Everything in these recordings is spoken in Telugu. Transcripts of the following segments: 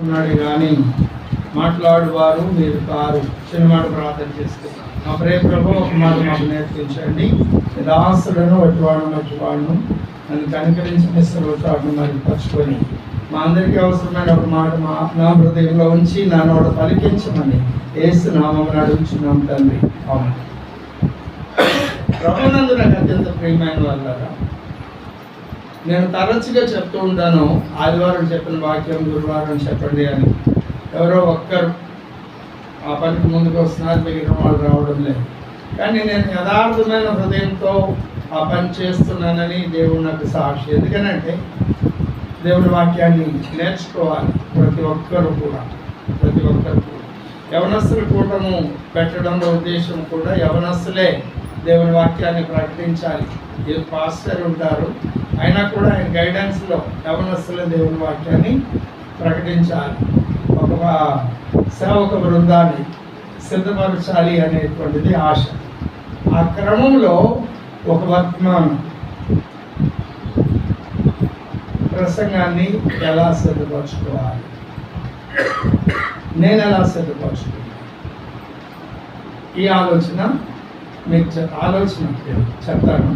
ఉన్నాడు కానీ మాట్లాడువారు మీరు కారు. చిన్న మాట ప్రార్థన చేసుకున్నాం. మా ప్రియ ప్రభు, ఒక మాట మాకు నేర్పించండి. దాసులను వటివాడును నన్ను కనికరించి మిశ్రవాడును మరి పరుచుకొని మా అందరికీ అవసరమైన ఒక మాట నా హృదయంలో ఉంచి నా నోట పలికించమని యేసు నామమున అడుగుచున్నాం తండ్రి. అవును ప్రభునందు నాకు అత్యంత ప్రియమైన వాళ్ళారా, నేను తరచుగా చెప్తూ ఉంటాను, ఆదివారం చెప్పిన వాక్యం గురువారం చెప్పండి అని. ఎవరో ఒక్కరు ఆ పనికి ముందుకు వస్తున్నారు, మిగిలిన వాళ్ళు రావడం లేదు. కానీ నేను యథార్థమైన హృదయంతో ఆ పని చేస్తున్నానని దేవుడు నాకు సాక్షి. ఎందుకనంటే దేవుని వాక్యాన్ని నేర్చుకోవాలి ప్రతి ఒక్కరు కూడా. యవనస్తుల కూటము పెట్టడంలో ఉద్దేశం కూడా యవనస్తులే దేవుని వాక్యాన్ని ప్రకటించాలి. ఏ పాస్టర్ ఉంటారు, అయినా కూడా ఆయన గైడెన్స్లో యవనస్తులే దేవుని వాక్యాన్ని ప్రకటించాలి. ఒక సేవక బృందాన్ని సిద్ధపరచాలి అనేటువంటిది ఆశ. ఆ క్రమంలో ఒక వర్తమానం ప్రసంగాన్ని ఎలా సిద్ధపరచుకోవాలి, నేను ఎలా సిద్ధపరచుకోవాలి, ఈ ఆలోచన మీకు చెప్తాను.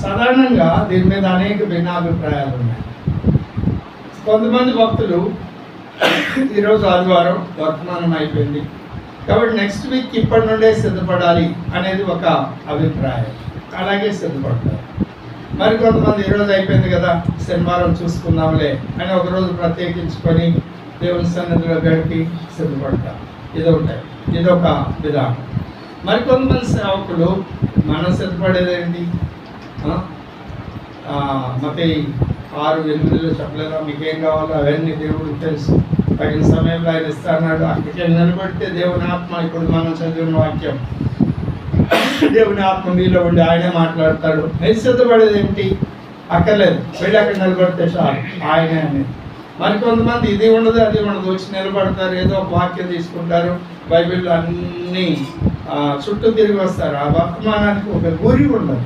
సాధారణంగా దీని మీద అనేక భిన్నాభిప్రాయాలు ఉన్నాయి. కొంతమంది భక్తులు ఈరోజు ఆదివారం వర్తమానం అయిపోయింది కాబట్టి నెక్స్ట్ వీక్ ఇప్పటి నుండే సిద్ధపడాలి అనేది ఒక అభిప్రాయం, అలాగే సిద్ధపడతారు. మరి కొంతమంది ఈరోజు అయిపోయింది కదా శనివారం చూసుకుందాంలే అని ఒకరోజు ప్రత్యేకించుకొని దేవుని సన్నిధిలో గడిపి సిద్ధపడతారు. ఇదొక విధానం. మరి కొంతమంది సేవకులు మనం సిద్ధపడేది ఏంటి, మతే 6-8 చెప్పలేదా, మీకేం కావాలో అవన్నీ దేవుడికి తెలుసు, తగిన సమయంలో ఆయన ఇస్తాడు. అక్కడికి నిలబడితే దేవుని ఆత్మ, ఇప్పుడు మనం చదివిన వాక్యం, దేవుని ఆత్మ మీలో ఉండి ఆయనే మాట్లాడతాడు. మీరు సిద్ధపడేది ఏంటి, అక్కర్లేదు, వెళ్ళి అక్కడ నిలబడితే చాలు ఆయనే అనేది. మరి కొంతమంది ఇది ఉండదు అది ఉండదు, వచ్చి నిలబడతారు, ఏదో ఒక వాక్యం తీసుకుంటారు, బైబిల్లో అన్నీ చుట్టూ తిరిగి వస్తారు. ఆ వర్తమానానికి ఒక గురి ఉండదు,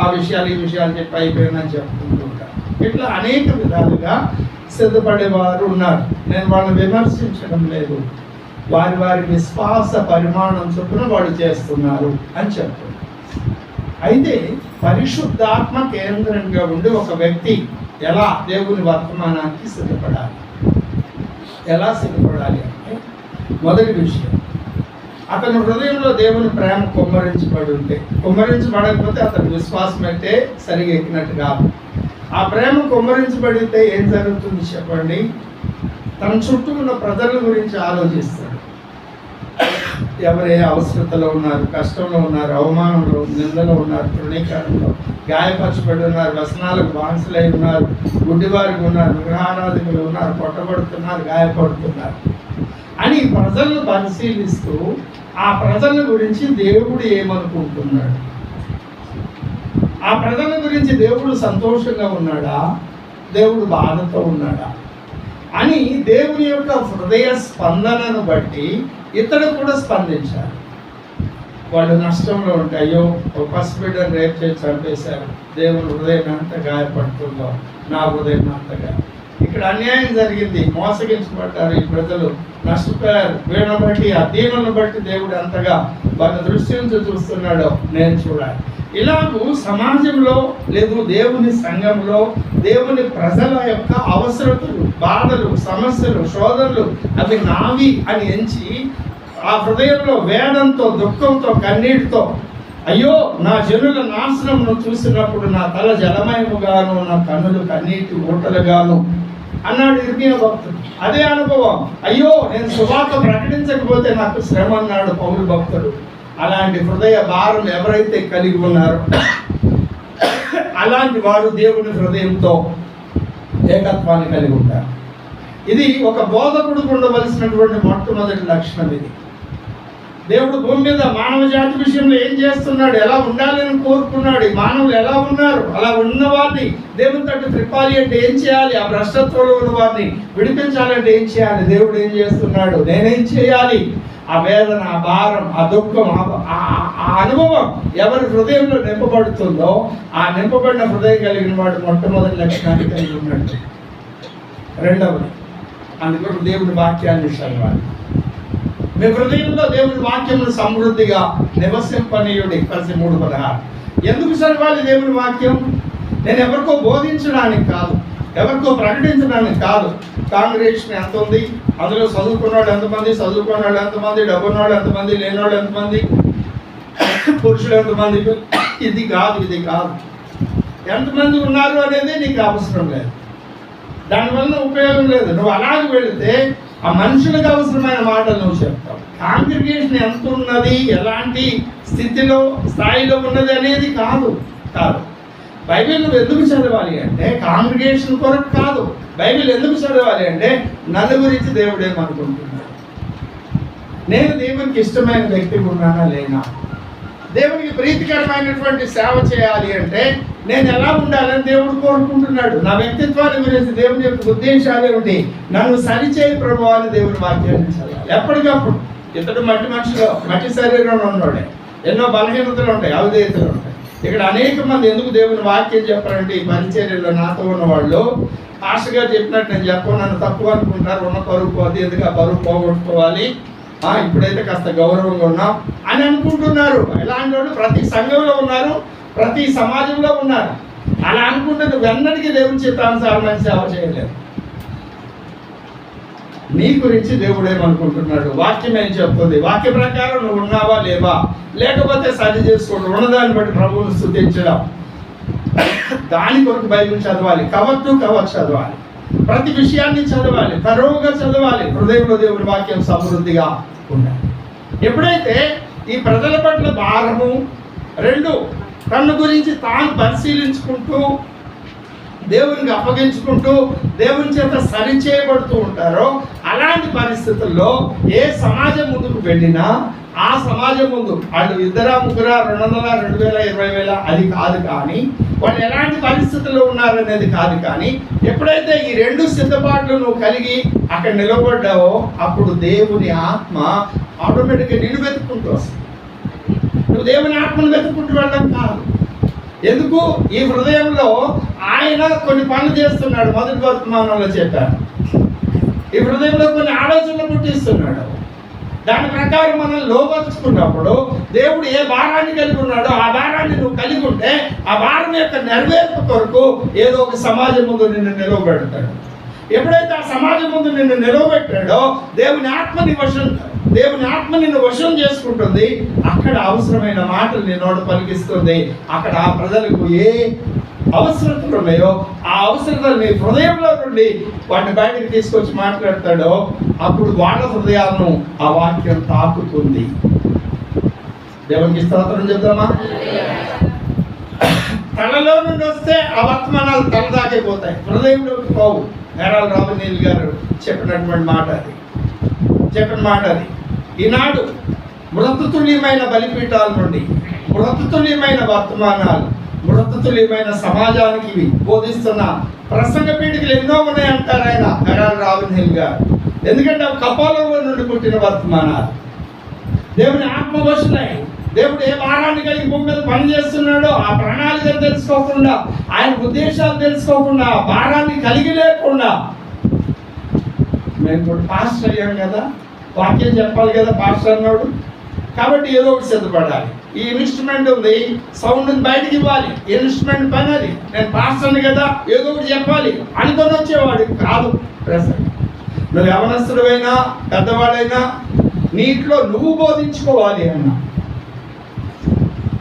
ఆ విషయాలు ఈ విషయాలు చెప్పి అయిపోయిందని చెప్పుకుంటూ ఉంటారు. ఇట్లా అనేక విధాలుగా సిద్ధపడేవారు ఉన్నారు. నేను వాళ్ళని విమర్శించడం లేదు, వారి విశ్వాస పరిమాణం చొప్పున వాళ్ళు చేస్తున్నారు అని చెప్తున్నారు. అయితే పరిశుద్ధాత్మ కేంద్రంగా ఉండి ఒక వ్యక్తి ఎలా దేవుని వర్తమానానికి సిద్ధపడాలి, ఎలా సిద్ధపడాలి అంటే మొదటి విషయం, అతని హృదయంలో దేవుని ప్రేమ కుమ్మరించబడకపోతే అతని విశ్వాసం అయితే సరిగా ఎక్కినట్టు కాదు. ఆ ప్రేమ కుమ్మరించబడితే ఏం జరుగుతుంది చెప్పండి, తన చుట్టూ ఉన్న ప్రజల గురించి ఆలోచిస్తాడు. ఎవరే అవసరతలో ఉన్నారు, కష్టంలో ఉన్నారు, అవమానంలో, నిందలో ఉన్నారు, తృణీకరణలో, గాయపరచబడి ఉన్నారు, వ్యసనాలకు బానిసలై ఉన్నారు, గుడ్డివారికి ఉన్నారు, విగ్రహారాధికులు ఉన్నారు, కొట్టబడుతున్నారు, గాయపడుతున్నారు అని ప్రజలను పరిశీలిస్తూ ఆ ప్రజల గురించి దేవుడు ఏమనుకుంటున్నాడు, ఆ ప్రజల గురించి దేవుడు సంతోషంగా ఉన్నాడా, దేవుడు బాధతో ఉన్నాడా అని దేవుని యొక్క హృదయ స్పందనను బట్టి ఇతడు కూడా స్పందించాలి. వాళ్ళు నష్టంలో ఉంటే, అయ్యో ఒక పసిబిడ్డను రేపు చేసి చంపేశారు, దేవుని హృదయం ఎంత గాయపడుతుందో, నా హృదయం అంతగా, ఇక్కడ అన్యాయం జరిగింది, మోసగించబడ్డారు ఈ ప్రజలు, నష్టపోయారు, వీళ్ళని బట్టి ఆ దీనులను బట్టి దేవుడు అంతగా వాళ్ళ దృష్టి నుంచి చూస్తున్నాడో నేను చూడాలి. ఇలాగూ సమాజంలో లేదు దేవుని సంఘంలో దేవుని ప్రజల యొక్క అవసరతలు, బాధలు, సమస్యలు, శోధనలు అవి నావి అని ఎంచి ఆ హృదయంలో వేదంతో, దుఃఖంతో, కన్నీటితో, అయ్యో నా జనుల నాశనంను చూసినప్పుడు నా తల జలమయముగాను, నా కన్నులు కన్నీటి ఊటలుగాను అన్నాడు ఇర్మియా భక్తుడు. అదే అనుభవం, అయ్యో నేను సువార్త ప్రకటించకపోతే నాకు శ్రమ అన్నాడు పౌలు భక్తుడు. అలాంటి హృదయ భారం ఎవరైతే కలిగి ఉన్నారో అలాంటి వారు దేవుని హృదయంతో ఏకత్వాన్ని కలిగి ఉంటారు. ఇది ఒక బోధకుడికి ఉండవలసినటువంటి మొట్టమొదటి లక్షణం. ఇది దేవుడు భూమి మీద మానవ జాతి విషయంలో ఏం చేస్తున్నాడు, ఎలా ఉండాలని కోరుకున్నాడు, మానవులు ఎలా ఉన్నారు, అలా ఉన్న వారిని దేవుని తట్టు త్రిప్పాలి అంటే ఏం చేయాలి, ఆ భ్రష్టత్వంలో ఉన్న వారిని విడిపించాలంటే ఏం చేయాలి, దేవుడు ఏం చేస్తున్నాడు, నేనేం చేయాలి, ఆ వేదన, ఆ భారం, ఆ దుఃఖం, ఆ అనుభవం ఎవరి హృదయంలో నింపబడుతుందో ఆ నింపబడిన హృదయం కలిగిన వాడు మొట్టమొదటి లక్షణాన్ని కలిగి ఉన్నాడు. రెండవది, అందుకొరకు దేవుడి వాక్యాన్ని చదవాలి. మీ హృదయంలో దేవుడి వాక్యమును సమృద్ధిగా నివసింపనీయుడి. 3:16. ఎందుకు చదవాలి దేవుడి వాక్యం? నేను ఎవరికో బోధించడానికి కాదు, ఎవరికో ప్రకటించడానికి కాదు. కాంగ్రెగేషన్ ఎంత ఉంది, అందులో చదువుకున్నవాళ్ళు ఎంతమంది, చదువుకున్నవాళ్ళు ఎంతమంది, డబ్బున్నవాళ్ళు ఎంతమంది, లేనివాళ్ళు ఎంతమంది, పురుషులు ఎంతమంది, ఇది కాదు. ఎంతమంది ఉన్నారు అనేది నీకు అవసరం లేదు, దానివల్ల ఉపయోగం లేదు. నువ్వు అలాగే వెళితే ఆ మనుషులకు అవసరమైన మాటలు నువ్వు చెప్తావు. కాంగ్రిగేషన్ ఎంత ఉన్నది, ఎలాంటి స్థాయిలో ఉన్నది అనేది కాదు. బైబిల్ నువ్వు ఎందుకు చదవాలి అంటే కాంగ్రిగేషన్ కొరకు కాదు. బైబిల్ ఎందుకు చదవాలి అంటే నలుగురించి దేవుడు ఏమనుకుంటున్నాడు, నేను దేవునికి ఇష్టమైన వ్యక్తిగా ఉన్నానా లేనా, దేవునికి ప్రీతికరమైనటువంటి సేవ చేయాలి అంటే నేను ఎలా ఉండాలని దేవుడు కోరుకుంటున్నాడు. నా వ్యక్తిత్వాన్ని గురించి దేవుని యొక్క ఉద్దేశాలు ఏమిటి, నన్ను సరిచేయి ప్రభు అని దేవుని వాక్యాన్ని చదవాలి ఎప్పటికప్పుడు. ఇతడు మట్టి శరీరంలో ఉన్నాడే, ఎన్నో బలహీనతలు ఉంటాయి, అవిధేయతలు ఉంటాయి. ఇక్కడ అనేక మంది ఎందుకు దేవుని వాక్యం చెప్పారంటే ఈ పరిచర్యలో నాతో ఉన్న వాళ్ళు ఆశ గారు చెప్పినట్టు నేను చెప్పను, నన్ను తక్కువ అనుకుంటారు, ఉన్న పరువు పోతే ఎందుకు ఆ పరువు పోగొట్టుకోవాలి, ఇప్పుడైతే కాస్త గౌరవంగా ఉన్నాం అని అనుకుంటున్నారు. ఇలాంటి వాళ్ళు ప్రతి సంఘంలో ఉన్నారు, ప్రతి సమాజంలో ఉన్నారు. అలా అనుకుంటే నువ్వు వెన్నటికి దేవుని చిత్తానుసారమైన సేవ చేయలేదు. నీ గురించి దేవుడు ఏమనుకుంటున్నాడు, వాక్యం ఏం చెప్తుంది, వాక్య ప్రకారం నువ్వు ఉన్నావా లేవా, లేకపోతే సరి చేసుకోండి, ఉన్నదాన్ని బట్టి ప్రభువును స్తుతించడం. దాని కొరకు బైబిల్ చదవాలి, కవర్ చదవాలి, ప్రతి విషయాన్ని చదవాలి, తరువుగా చదవాలి. హృదయంలో దేవుడి వాక్యం సమృద్ధిగా ఉండాలి. ఎప్పుడైతే ఈ ప్రజల పట్ల భారము, 2 తన గురించి తాను పరిశీలించుకుంటూ దేవునికి అప్పగించుకుంటూ దేవుని చేత సరిచేయబడుతూ ఉంటారో, అలాంటి పరిస్థితుల్లో ఏ సమాజం ముందుకు వెళ్ళినా ఆ సమాజం ముందు వాళ్ళు 2, 3, 200, 2000, 20,000 అది కాదు, కానీ వాళ్ళు ఎలాంటి పరిస్థితుల్లో ఉన్నారనేది కాదు. కానీ ఎప్పుడైతే ఈ 2 సిద్ధపాట్లు నువ్వు కలిగి అక్కడ నిలబడ్డావో అప్పుడు దేవుని ఆత్మ ఆటోమేటిక్గా నిన్ను వెతుక్కుంటూ వస్తుంది. నువ్వు దేవుని ఆత్మను వెతుక్కుంటూ వెళ్ళడం కాదు. ఎందుకు? ఈ హృదయంలో ఆయన కొన్ని పనులు చేస్తున్నాడు. మొదటి వర్తమానంలో చెప్పాను, ఈ హృదయంలో కొన్ని ఆలోచనలు పుట్టిస్తున్నాడు. దాని ప్రకారం మనం లోపరుచుకున్నప్పుడు దేవుడు ఏ భారాన్ని కలిగి ఉన్నాడో ఆ భారాన్ని నువ్వు కలిగి ఉంటే ఆ భారం యొక్క నెరవేర్పు కొరకు ఏదో ఒక సమాజం ముందు నిన్ను నిలవబెడతాడు. ఎప్పుడైతే ఆ సమాజం ముందు నిన్ను నిలవబెట్టాడో దేవుని ఆత్మ నిన్ను వశం చేసుకుంటుంది. అక్కడ అవసరమైన మాటలు నీ నోట పలికిస్తుంది. అక్కడ ఆ ప్రజలకు ఏ అవసరతలు ఉన్నాయో ఆ అవసరతలు నీ హృదయంలో నుండి వాటిని బయటకు తీసుకొచ్చి మాట్లాడతాడో అప్పుడు వాళ్ళ హృదయాలను ఆ వాక్యం తాకుతుంది. దేవునికి స్తోత్రం చెప్దామా? తలలో నుండి వస్తే ఆ వర్తమానాలు తల దాకిపోతాయి, హృదయంలోకి పోవు. నేరాల రామనీల్ గారు చెప్పిన మాట అది. ఈనాడు మృతతుల్యమైన బలిపీఠాల నుండి మృతతుల్యమైన వర్తమానాలు, మృతతుల్యమైన సమాజానికి బోధిస్తున్న ప్రసంగ పీఠికలు ఎన్నో ఉన్నాయంటారు ఆయన, నేరాల రామనీల్ గారు. ఎందుకంటే అవి కపాలంలో నుండి పుట్టిన వర్తమానాలు. దేవుని ఆత్మవశులై దేవుడు ఏ భారాన్ని కలిగి భూమి మీద పనిచేస్తున్నాడో ఆ ప్రణాళికలు తెలుసుకోకుండా, ఆయన ఉద్దేశాలు తెలుసుకోకుండా, ఆ భారాన్ని కలిగి లేకుండా, మేము ఇప్పుడు పాస్టర్ అయ్యాం కదా, వాక్యం చెప్పాలి కదా పాస్టర్ అన్నాడు, కాబట్టి ఏదో ఒకటి సిద్ధపడాలి. ఈ ఇన్స్ట్రుమెంట్ ఉంది, సౌండ్ బయటకి ఇవ్వాలి, ఇన్స్ట్రుమెంట్ పని అది, నేను పాస్టర్ని కదా ఏదో ఒకటి చెప్పాలి అనుకొని వచ్చేవాడు కాదు. ప్రసంగం నువ్వు యవనస్తుడైనా పెద్దవాడైనా నీటిలో నువ్వు బోధించుకోవాలి అన్నా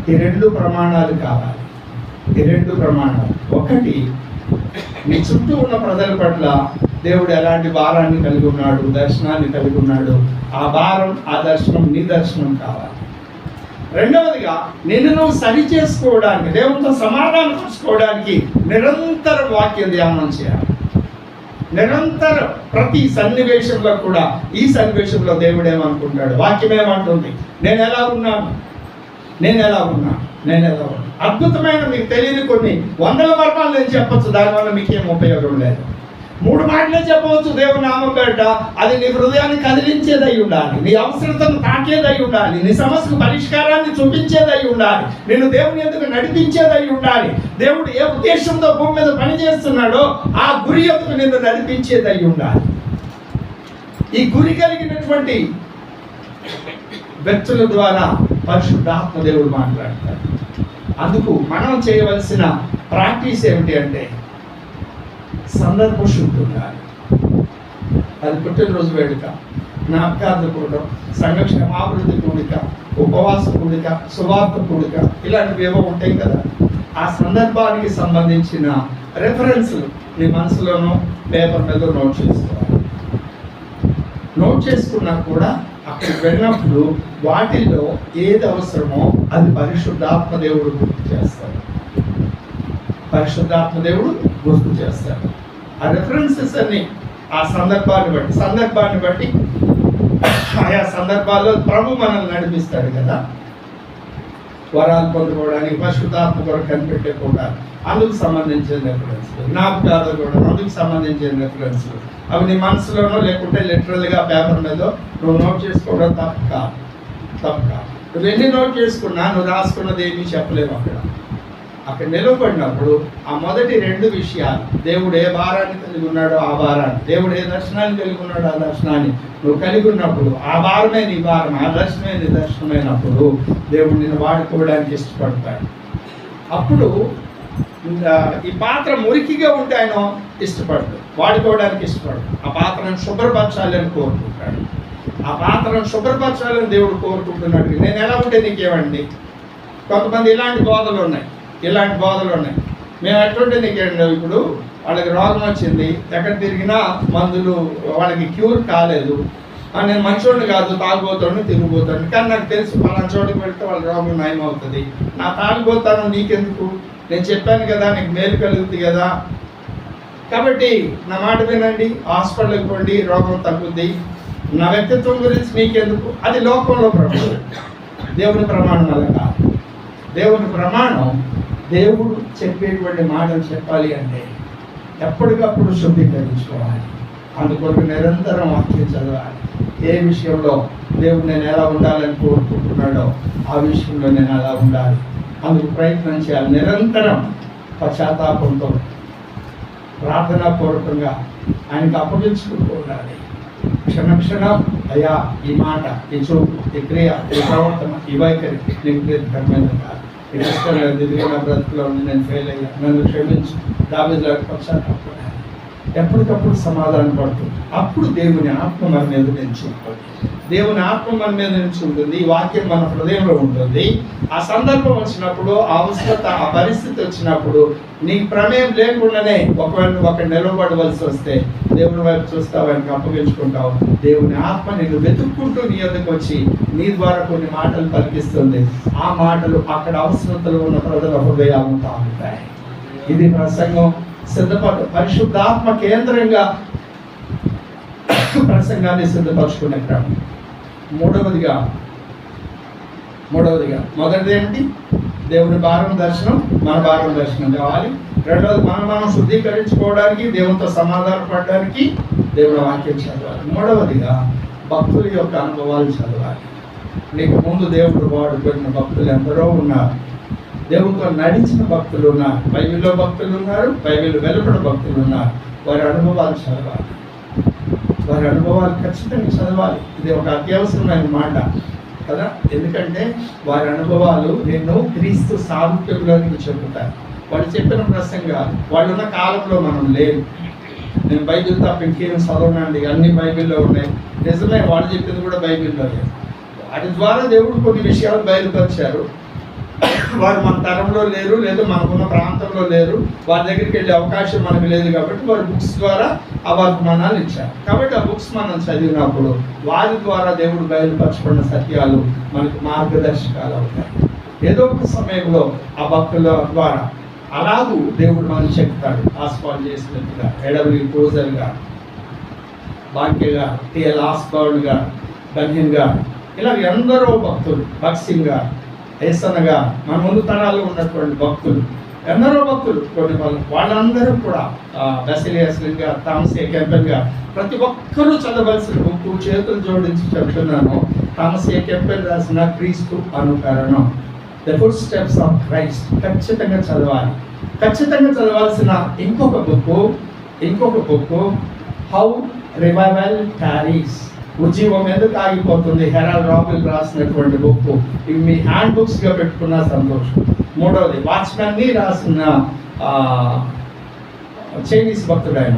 ఈ 2 ప్రమాణాలు కావాలి. ఈ 2 ప్రమాణాలు, ఒకటి నీ చుట్టూ ఉన్న ప్రజల పట్ల దేవుడు ఎలాంటి భారాన్ని కలిగి ఉన్నాడు, దర్శనాన్ని కలిగి ఉన్నాడు, ఆ భారం ఆ దర్శనం నీ దర్శనం కావాలి. రెండవదిగా నిన్ను నువ్వు సరి చేసుకోవడానికి, దేవునితో సమాధానం పరుచుకోవడానికి నిరంతరం వాక్యం ధ్యానం చేయాలి. నిరంతరం ప్రతి సన్నివేశంలో కూడా ఈ సన్నివేశంలో దేవుడు ఏమనుకుంటాడు, వాక్యం ఏమంటుంది, నేను ఎలా ఉన్నాను. అద్భుతమైన మీకు తెలియని కొన్ని 100 మర్మాలు నేను చెప్పచ్చు, దానివల్ల మీకేం ఉపయోగం లేదు. 3 మాటలే చెప్పవచ్చు దేవుని నామం పేరిట. అది నీ హృదయాన్ని కదిలించేదై ఉండాలి, నీ అవసరతను తాకేదై ఉండాలి, నీ సమస్యకు పరిష్కారాన్ని చూపించేదై ఉండాలి, నిన్ను దేవుని ఎదుగు నడిపించేదై ఉండాలి. దేవుడు ఏ ఉద్దేశంతో భూమి మీద పనిచేస్తున్నాడో ఆ గురి ఎదుగు నిన్ను నడిపించేదై ఉండాలి. ఈ గురి కలిగినటువంటి వ్యక్తుల ద్వారా పరిశుద్ధాత్మ దేవుడు మాట్లాడతాడు. అందుకు మనం చేయవలసిన ప్రాక్టీస్ ఏమిటి అంటే సందర్భ శుద్ధి ఉండాలి. అది పుట్టినరోజు వేడుక, జ్ఞాపకార్థ కూడడం, సంఘ క్షమాభివృద్ధి కూడిక, ఉపవాస కూడిక, సువార్త కూడిక, ఇలాంటివి ఏవో ఉంటాయి కదా. ఆ సందర్భానికి సంబంధించిన రెఫరెన్స్లు నీ మనసులోనూ పేపర్ మీద నోట్ చేసుకోవాలి. నోట్ చేసుకున్నా కూడా అక్కడికి వెళ్ళినప్పుడు వాటిల్లో ఏది అవసరమో అది పరిశుద్ధాత్మ దేవుడు గుర్తు చేస్తాడు. పరిశుద్ధాత్మ దేవుడు గుర్తు చేస్తాడు. ఆ రెఫరెన్సెస్ అన్ని ఆ సందర్భాన్ని బట్టి ఆయా సందర్భాల్లో ప్రభు మనల్ని నడిపిస్తాడు కదా. వరాలు పొందుకోవడానికి పరిశుద్ధాత్మ కొరకు కనిపెట్టే కూడా అందుకు సంబంధించిన రెఫరెన్స్లు, జ్ఞాపకాలు కూడా అందుకు సంబంధించిన రెఫరెన్స్లు. అవి నీ మనసులోనో లేకుంటే లిటరల్గా పేపర్ మీద నువ్వు నోట్ చేసుకోవడం తప్పు కాదు. నువ్వు ఎన్ని నోట్ చేసుకున్నా నువ్వు రాసుకున్నది ఏమీ చెప్పలేవు. అక్కడ నిలవబడినప్పుడు ఆ మొదటి 2 విషయాలు, దేవుడు ఏ భారాన్ని కలిగి ఉన్నాడో ఆ భారాన్ని, దేవుడు ఏ దర్శనాన్ని కలిగి ఉన్నాడో ఆ దర్శనాన్ని నువ్వు కలిగి ఉన్నప్పుడు ఆ భారమే నీ భారం, ఆ దర్శనమే నీ దర్శనమైనప్పుడు దేవుడు నిన్ను వాడుకోవడానికి ఇష్టపడతాడు. అప్పుడు ఈ పాత్ర మురికిగా ఉంటే ఆయన ఇష్టపడదు, వాడుకోవడానికి ఇష్టపడదు. ఆ పాత్రను శుభ్రపరచాలని కోరుకుంటాడు. ఆ పాత్రను శుభ్రపరచాలని దేవుడు కోరుకుంటున్నాడు. నేను ఎలా ఉంటే నీకేమండి? కొంతమంది ఇలాంటి బోధలు ఉన్నాయి. మేము ఎట్లుంటే నీకేండి, ఇప్పుడు వాళ్ళకి రోగం వచ్చింది, ఎక్కడ తిరిగినా మందులు, వాళ్ళకి క్యూర్ కాలేదు. నేను మంచోడిని కాదు, తాగుబోతాను, తిరిగిపోతాను, కానీ నాకు తెలుసు పలానా చోటుకి వెళ్తే వాళ్ళ రోగం నయం అవుతుంది. నా తాగుబోతాను నీకెందుకు? నేను చెప్పాను కదా, నీకు మేలు కలుగుతుంది కదా. కాబట్టి నా మాట వినండి, హాస్పిటల్కి పోండి, రోగం తగ్గుద్ది. నా వ్యక్తిత్వం గురించి నీకెందుకు? అది లోకంలో ప్రమాణం. దేవుని ప్రమాణం అలా కాదు. దేవుని ప్రమాణం దేవుడు చెప్పేటువంటి మాటలు చెప్పాలి అంటే ఎప్పటికప్పుడు శుద్ధీకరించుకోవాలి. అందుకొరకు నిరంతరం వాక్యం చదవాలి. ఏ విషయంలో దేవుడు నేను ఎలా ఉండాలని కోరుకుంటున్నాడో ఆ విషయంలో నేను అలా ఉండాలి. అందుకు ప్రయత్నం చేయాలి. నిరంతరం పశ్చాత్తాపంతో ప్రార్థనాపూర్వకంగా ఆయనకు అప్పగించుకుంటూ ఉండాలి. క్షణక్షణం అయ్యా ఈ మాట, ఈ చూపు, ఈ క్రియ, ఈ ప్రవర్తన, ఈ వైఖరి నీకు ప్రీతికరమైనది కాదు, ఇది ఇష్టం లేదు, ఇదిగా నా బ్రతుకులో ఉంది, నేను ఫెయిల్ అయ్యా, నన్ను క్షమించు, దావీదులాగా పశ్చాత్తాపడాలి. ఎప్పటికప్పుడు సమాధానం పడుతుంది. అప్పుడు దేవుని ఆత్మ మన మీద నుంచి ఉంటుంది. దేవుని ఆత్మ మన మీద నుంచి ఉంటుంది. ఈ వాక్యం మన హృదయంలో ఉంటుంది. ఆ సందర్భం వచ్చినప్పుడు, ఆ అవసరత, ఆ పరిస్థితి వచ్చినప్పుడు నీ ప్రమేయం లేకుండానే ఒకవేళ నిలబడవలసి వస్తే దేవుని వైపు చూస్తావు, ఆయనకు అప్పగించుకుంటావు. దేవుని ఆత్మ నిన్ను వెతుక్కుంటూ నీ యొద్దకు వచ్చి నీ ద్వారా కొన్ని మాటలు పలికిస్తుంది. ఆ మాటలు అక్కడ అవసరతలు ఉన్న ప్రజల హృదయాలను తాకుతాయి. ఇది ప్రసంగం సిద్ధపడు. పరిశుద్ధాత్మ కేంద్రంగా ప్రసంగాన్ని సిద్ధపరచుకునే క్రమం. మూడవదిగా మొదటిది ఏమిటి? దేవుని భారం దర్శనం, మన భారం దర్శనం కావాలి. రెండవది మనం శుద్ధీకరించుకోవడానికి, దేవునితో సమాధానపడడానికి దేవుని వాక్యం చదవాలి. మూడవదిగా భక్తుల యొక్క అనుభవాలు చదవాలి. నీకు ముందు దేవుడు వాడుకున్న భక్తులు ఎందరో ఉన్నారు. దేవునితో నడిచిన భక్తులు ఉన్నారు. బైబిల్లో భక్తులు ఉన్నారు, బైబిల్ వెలుపడ భక్తులు ఉన్నారు. వారి అనుభవాలు చదవాలి. వారి అనుభవాలు ఖచ్చితంగా చదవాలి. ఇది ఒక అత్యవసరమైన మాట కదా. ఎందుకంటే వారి అనుభవాలు నిన్ను క్రీస్తు సారూప్యంలోనికి చెబుతాయి. వాళ్ళు చెప్పిన ప్రసంగాలు, వాళ్ళు ఉన్న కాలంలో మనం లేవు. నేను బైబిల్ తప్ప ఇంకేం చదవనండి, అన్ని బైబిల్లో ఉన్నాయి. నిజమే, వాళ్ళు చెప్పింది కూడా బైబిల్లో లేదు. వాటి ద్వారా దేవుడు కొన్ని విషయాలు బయలుపరిచారు. వారు మన తరంలో లేరు, లేదు మనకున్న ప్రాంతంలో లేరు, వారి దగ్గరికి వెళ్ళే అవకాశం మనకు లేదు. కాబట్టి వారి బుక్స్ ద్వారా ఆ వర్తమానాలు ఇచ్చారు. కాబట్టి ఆ బుక్స్ మనం చదివినప్పుడు వారి ద్వారా దేవుడు బయలుపరచుకున్న సత్యాలు మనకు మార్గదర్శకాలు అవుతాయి. ఏదో ఒక సమయంలో ఆ భక్తుల ద్వారా అలాగూ దేవుడు మనం చెప్తాడు. ఆస్పాల్ చేసినట్టుగా ఎడబ్ల్యూ టోజర్ గారు, బాంకే గారు, టిఎల్ ఆస్పాల్డ్ గారు, బన్హిన్ గారు, ఇలా ఎందరో భక్తులు, భక్సింగ్ గారు, ఏసన్న గారు, మన ముందు తరాల్లో ఉన్నటువంటి భక్తులు ఎందరో భక్తులు కొన్ని వాళ్ళందరూ కూడా బెసిలియస్ లింగా, థామస్ ఏ కెంపెన్గా ప్రతి ఒక్కరూ చదవలసిన బుక్. చేతులు జోడించి చెప్తున్నాను, థామస్ ఏ కెంపెన్ రాసిన క్రీస్తు అనుకరణం, the footsteps of Christ ఖచ్చితంగా చదవాలి. ఖచ్చితంగా చదవాల్సిన ఇంకొక బుక్ హౌ రివైవల్ క్యారీస్, ఉజ్జీవం ఎందుకు ఆగిపోతుంది, హెరాల్డ్ రాబిల్ రాసినటువంటి బుక్. ఇవి మీ హ్యాండ్ బుక్స్గా పెట్టుకున్న సంతోషం. మూడవది వాచ్మెన్ ని రాసిన చైనీస్ భక్తుడు ఆయన,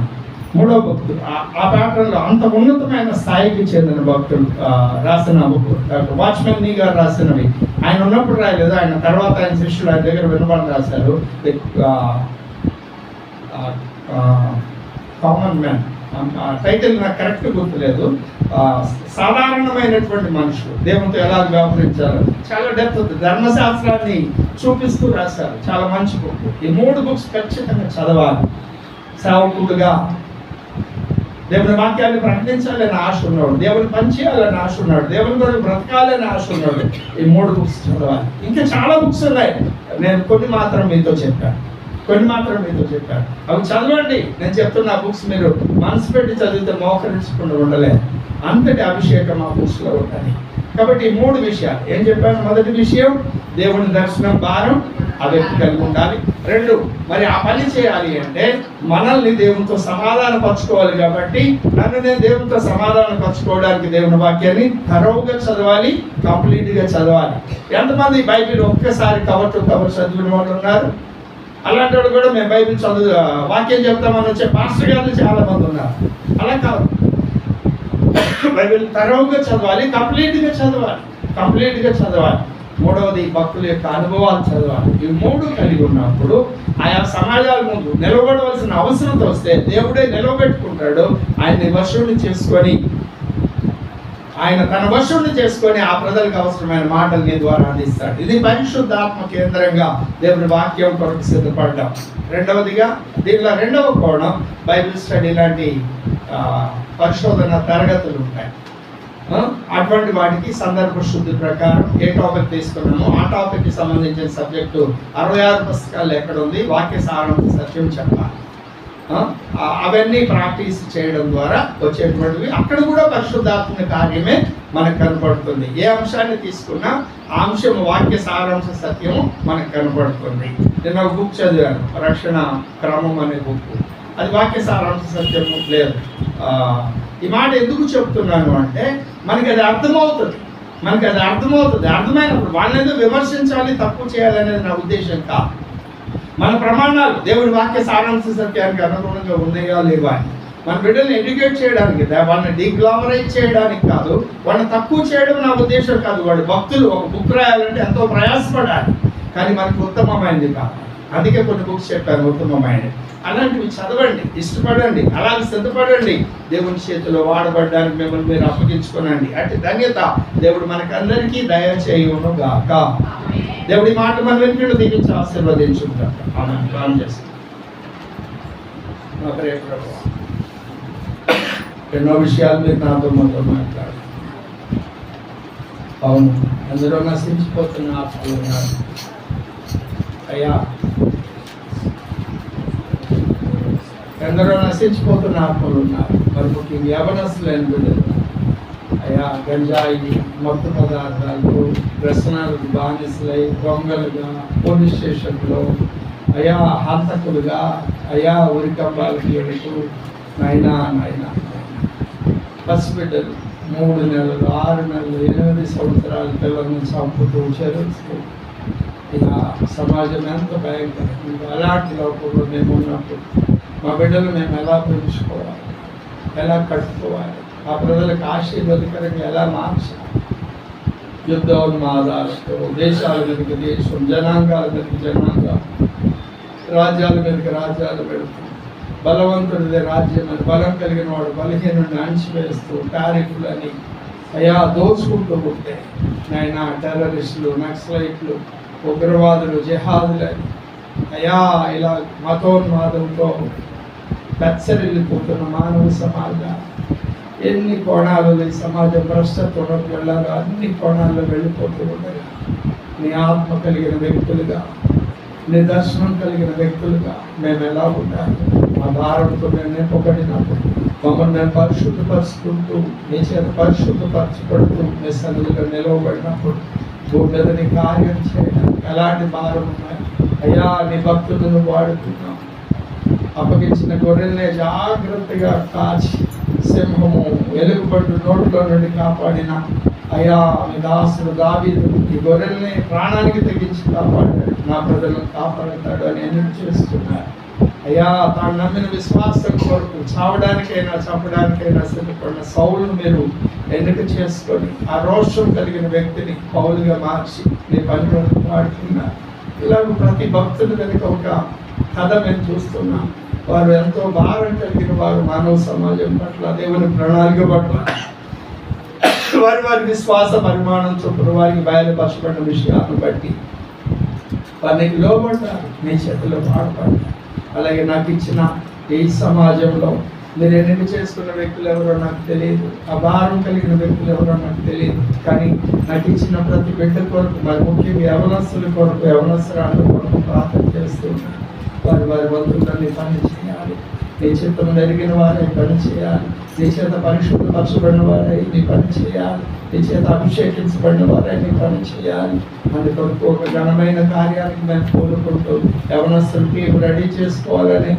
మూడవ భక్తుడు. ఆ ప్యాటర్న్లో అంత ఉన్నతమైన స్థాయికి చెందిన భక్తుడు రాసిన బుక్. వాచ్మెన్ నీ గారు రాసినవి ఆయన ఉన్నప్పుడు రాయలేదు, ఆయన తర్వాత ఆయన శిష్యులు ఆయన దగ్గర వినబడి రాశారు. కామన్ మ్యాన్ టైటిల్ నాకు కరెక్ట్ గుర్తులేదు. సాధారణమైనటువంటి మనుషులు దేవునితో ఎలా వ్యవహరించారు, చాలా డెప్త్ ఉంది. ధర్మశాస్త్రాన్ని చూపిస్తూ రాశారు, చాలా మంచి బుక్. ఈ 3 బుక్స్ ఖచ్చితంగా చదవాలి. సేవకుడుగా దేవుని వాక్యాన్ని ప్రకటించాలని ఆశ ఉన్నాడు, దేవుని పనిచేయాలని ఆశ ఉన్నాడు, దేవుని కొరకు బ్రతకాలని ఆశ ఉన్నాడు. ఈ 3 బుక్స్ చదవాలి. ఇంకా చాలా బుక్స్ ఉన్నాయి, నేను కొన్ని మాత్రం మీతో చెప్పాను. అవి చదవండి. నేను చెప్తున్న బుక్స్ మీరు మనసు పెట్టి చదివితే మోకరించకుండా ఉండలేదు. అంతటి అభిషేకం ఆ బుక్స్లో ఉంటుంది. కాబట్టి ఈ 3 విషయాలు ఏం చెప్పాను. మొదటి విషయం, దేవుని దర్శనం భారం ఆ వ్యక్తి కలిగి ఉండాలి. 2, మరి ఆ పని చేయాలి అంటే మనల్ని దేవునితో సమాధాన పరచుకోవాలి. కాబట్టి నన్ను నేను దేవునితో సమాధాన పరచుకోవడానికి దేవుని వాక్యాన్ని థరోగా చదవాలి, కంప్లీట్గా చదవాలి. ఎంతమంది బైబిల్ ఒక్కసారి కవర్ టు కవర్ చదివిన వాళ్ళు ఉన్నారు? అలాంటి వాళ్ళు కూడా మేము బైబిల్ వాక్యం చెప్తామని వచ్చే పాస్టర్ గారు చాలా మంది ఉన్నారు. అలా కాదు, బైబిల్ థరోగా చదవాలి, కంప్లీట్గా చదవాలి. మూడవది భక్తుల యొక్క అనుభవాలు చదవాలి. ఇవి 3 కలిగి ఉన్నప్పుడు ఆయా సమాజాల ముందు నిలబడవలసిన అవసరం వస్తే దేవుడే నిలబెట్టుకుంటాడు. ఆయన్ని వశువుని చేసుకొని, ఆయన తన వశువుని చేసుకొని ఆ ప్రజలకు అవసరమైన మాటలు నీ ద్వారా అందిస్తాడు. ఇది పరిశుద్ధాత్మ కేంద్రంగా దేవుని వాక్యం కొరకు సిద్ధపడ్డాం. రెండవదిగా దీనిలో 2వ కోణం, బైబిల్ స్టడీ లాంటి పరిశోధన తరగతులు ఉంటాయి. అటువంటి వాటికి సందర్భ శుద్ధి ప్రకారం ఏ టాపిక్ తీసుకున్నామో ఆ టాపిక్కి సంబంధించిన సబ్జెక్టు 66 పుస్తకాలు ఎక్కడ ఉంది, వాక్య సారాంశ సత్యం చెప్పాలి. అవన్నీ ప్రాక్టీస్ చేయడం ద్వారా వచ్చేటువంటివి. అక్కడ కూడా పరిశుద్ధాత్మ కార్యమే మనకు కనపడుతుంది. ఏ అంశాన్ని తీసుకున్నా ఆ అంశం వాక్య సారాంశ సత్యము మనకు కనపడుతుంది. నేను ఒక బుక్ చదివాను, రక్షణ క్రమం అనే బుక్. అది వాక్య సారాంశ సత్యము లేదు. ఈ మాట ఎందుకు చెప్తున్నాను అంటే మనకి అది అర్థమవుతుంది. అర్థమైనప్పుడు వాళ్ళని విమర్శించాలి, తప్పు చేయాలనేది నా ఉద్దేశం కాదు. మన ప్రమాణాలు దేవుడి వాక్య సారాంశ సత్యానికి అనుగుణంగా ఉన్నాయా లేవా అని మన బిడ్డల్ని ఎడ్యుకేట్ చేయడానికి, వాళ్ళని డిగ్లామరైజ్ చేయడానికి కాదు, వాళ్ళని తక్కువ చేయడం నా ఉద్దేశం కాదు. వాడు భక్తులు ఒక బుక్ రాయాలంటే ఎంతో ప్రయాసపడాలి, కానీ మనకు ఉత్తమమైనది కాదు. అందుకే కొన్ని బుక్స్ చెప్పాను ఉత్తమమైనది. అలాంటివి చదవండి, ఇష్టపడండి, అలాగే సిద్ధపడండి. దేవుని చేతిలో వాడబడడానికి మిమ్మల్ని మీరు అప్పగించుకోనండి. అటు ధన్యత దేవుడు మనకందరికీ దయచేయును గాక. దేవుడి మాట మన వెనుకలు దీవించి ఆశీర్వదించుకుంటాం. ప్రార్థన చేస్తాం. ఎన్నో విషయాలు మీరు నాతో మాట్లాడు. అవును, అందరూ నశించిపోతున్న ఆత్మలు ఉన్నారు అయ్యా, ఎందరో నశించిపోతున్న ఆత్మలు ఉన్నారు. మరి ముఖ్యంగా యవనస్తులైన బిడ్డలు అయ్యా, గంజాయి, మత్తు పదార్థాలు, వ్యసనాలకు బానిసలై దొంగలుగా, పోలీస్ స్టేషన్లో అయ్యా హంతకులుగా, అయ్యా ఉరికంబాలకి ఎడుతూ నాయనా పసిబిడ్డలు 3 నెలలు, 6 నెలలు, 8 సంవత్సరాల పిల్లలను చంపుతూ చెరుస్తూ ఇక సమాజం ఎంత భయంకరం. అలాంటి లోపంలో మేము ఉన్నప్పుడు మా బిడ్డలు మేము ఎలా పెంచుకోవాలి, ఎలా కట్టుకోవాలి, ఆ ప్రజలకు ఆశీర్వాదకరంగా ఎలా మార్చాలి. యుద్ధోన్మాదాలతో దేశాల మీదకి దేశం, జనాంగాల మీదకి జనాంగం, రాజ్యాల మీదకి రాజ్యాలు పెడుతూ బలవంతుడిదే రాజ్యం అని బలం కలిగిన వాడు బలహీనుడిని అణిచివేస్తూ టారిఫ్లని అయ్యా దోచుకుంటూ ఉంటే నాయన టెర్రరిస్టులు, నక్సలైట్లు, ఉగ్రవాదులు, జిహాదులని అయ్యా ఇలా మతోన్మాదంతో పెచ్చరిల్లిపోతున్న మానవ సమాజం ఎన్ని కోణాలలో ఈ సమాజం భ్రష్టత్వంలోకి వెళ్ళాలో అన్ని కోణాల్లో వెళ్ళిపోతూ ఉండగా నీ ఆత్మ కలిగిన వ్యక్తులుగా నిదర్శనం కలిగిన వ్యక్తులుగా మేము ఎలా ఉండాలి, మా భారంతో మేము నింపబడినప్పుడు మమ్మల్ని మేము పరిశుద్ధపరుచుకుంటూ నీ చేత పరిశుద్ధపరచబడుతూ నీ సన్నిధిలో నిలవబడినప్పుడు భూమి మీద నీ కార్యం చేయడానికి ఎలాంటి భారం ఉన్నాయి అయ్యా. నీ భక్తులను వాడుతున్నాం, అప్పగించిన గొర్రెల్నే జాగ్రత్తగా కాచి సింహము వెలుగుబడి నోట్లో నుండి కాపాడిన అయ్యా మీ దాసుడు దావీదు ఈ గొర్రెల్ని ప్రాణానికి తెగించి కాపాడాడు, నా ప్రజలను కాపాడతాడు అని ఎన్నిక చేస్తున్నారు అయ్యా. తాను నమ్మిన విశ్వాసం కొరకు చావడానికైనా చంపడానికైనా సిద్ధపడిన సౌలును మీరు ఎన్నిక చేసుకొని ఆ రోషం కలిగిన వ్యక్తిని పౌలుగా మార్చి నీ పనిలో వాడుతున్నారు. ఇలాగ ప్రతి భక్తులు కనుక ఒక కథ మేము చూస్తున్నాం. వారు ఎంతో భారం కలిగిన వారు మానవ సమాజం పట్ల, దేవుని ప్రణాళిక పట్ల, వారి విశ్వాస పరిమాణం చొప్పున వారికి బయలుపరచబడిన విషయాలను బట్టి వారికి లోబడ్డారు, నీ చేతిలో పాడుపడ్డారు. అలాగే నాకు ఇచ్చిన ఈ సమాజంలో మీరు ఎన్నిక చేసుకున్న వ్యక్తులు ఎవరో నాకు తెలియదు, ఆ భారం కలిగిన వ్యక్తులు ఎవరో నాకు తెలియదు, కానీ నాకు ఇచ్చిన ప్రతి బిడ్డ కొరకు, మరి ముఖ్యంగా యవనస్తుల కొరకు, యవనస్తురాళ్ళ కొరకు ప్రార్థన చేస్తున్నాను. వారి వంతులన్నీ పని చేయాలి, నీ చిత్తం జరిగిన వారై పని చేయాలి, నీ చేత పరిశుద్ధపరచబడిన వారై నీ పని చేయాలి, నీ చేత అభిషేకించబడిన వారై నీ పని చేయాలి. అందుకొరకు ఒక ఘనమైన కార్యానికి మేము కోరుకుంటూ యవనస్తులకి రెడీ చేసుకోవాలని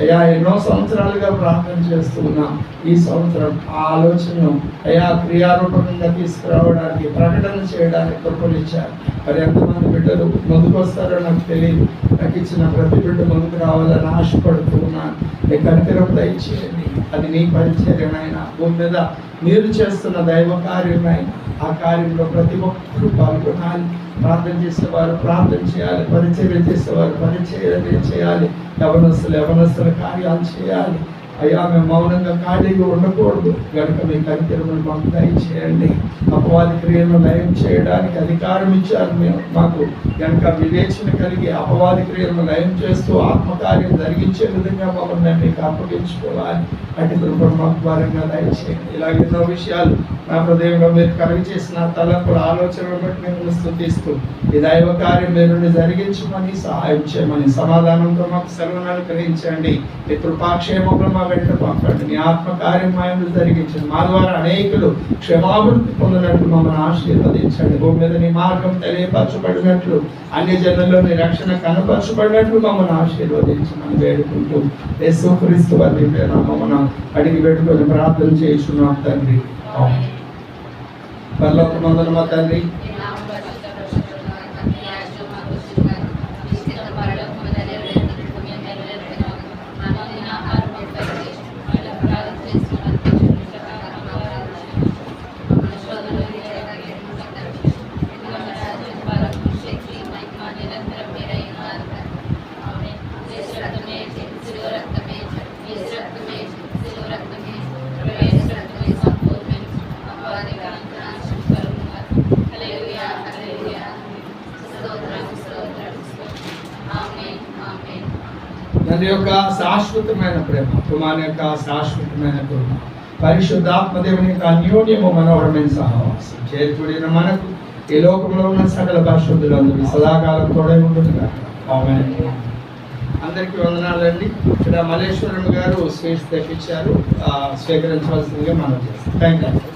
అయ్యా ఎన్నో సంవత్సరాలుగా ప్రార్థన చేస్తున్నాం. ఈ సంవత్సరం ఆ ఆలోచనను అయ్యా క్రియారూపంగా తీసుకురావడానికి, ప్రకటన చేయడానికి కృపలు ఇచ్చారు. మరి ఎంతమంది బిడ్డలు ముందుకు వస్తారో నాకు తెలియదు. నాకు ఇచ్చిన ప్రతి బిడ్డ ముందుకు రావాలని ఆశపడుతూ ఉన్నాను. నీ కనికరం దయచేయండి, అది నీ పరిచర్యనైనా, భూమి మీద మీరు చేస్తున్న దైవ కార్యమైనా ఆ కార్యంలో ప్రతి ఒక్కరూ పాల్గొనాలి. ప్రార్థన చేసేవారు ప్రార్థన చేయాలి, పరిచర్య చేసేవారు పరిచర్య చేయాలి, యవనస్తుల కార్యాలు చేయాలి. అయ్యా మేము మౌనంగా ఖాళీగా ఉండకూడదు కనుక మీ కనికరమును మాకు దయచేయండి. అపవాది క్రియలను లయం చేయడానికి అధికారం ఇచ్చారు మాకు కనుక వివేచన కలిగి అపవాది క్రియలను లయం చేస్తూ ఆత్మకార్యం జరిగించే విధంగా మమ్మల్ని మేము మీకు అప్పగించుకోవాలి. అటు కృపను మాకు భారంగా దయచేయండి. ఇలాగ ఎన్నో విషయాలు నా హృదయంలో మీరు కలిగి చేసిన తలంపుల ఆలోచనలు బట్టి మేము స్తుతిస్తూ ఈ దైవ కార్యం మీరు జరిగించమని, సహాయం చేయమని, సమాధానంతో మాకు సెలవును అనుగ్రహించండి. మీ కృపాక్షేమంలో మా వెంట పంపండి. మీ ఆత్మకార్యం మాయలు జరిగించండి. మా ద్వారా అనేకులు క్షమాభివృద్ధి పొందినట్లు మమ్మల్ని ఆశీర్వదించండి. భూమి మీద నీ మార్గం తెలియపరచబడినట్లు, అన్ని జనుల్లో నీ రక్షణ కనపరచబడినట్లు మమ్మల్ని ఆశీర్వదించమని వేడుకుంటూ యేసుక్రీస్తు వారి నామమున అడిగి పెట్టుకొని ప్రార్థన చేస్తున్నాం తండ్రి. పరలోకమందున మా తండ్రి, తండ్రి యొక్క శాశ్వతమైన ప్రేమ, కుమారుని యొక్క శాశ్వతమైన కృప, పరిశుద్ధాత్మ దేవుని యొక్క అన్యోన్యము మనోహరమైన సహవాసం చేర్చుడిన మనకు ఈ లోకంలో ఉన్న సకల పరిశుద్ధులందరూ సదాకాలం తోడై ఉంటుంది. అందరికీ వందనాలండి. ఇక్కడ మల్లేశ్వరం గారు స్వీట్స్ తెప్పించారు, స్వీకరించవలసిందిగా మనం చేస్తాం. Thank you.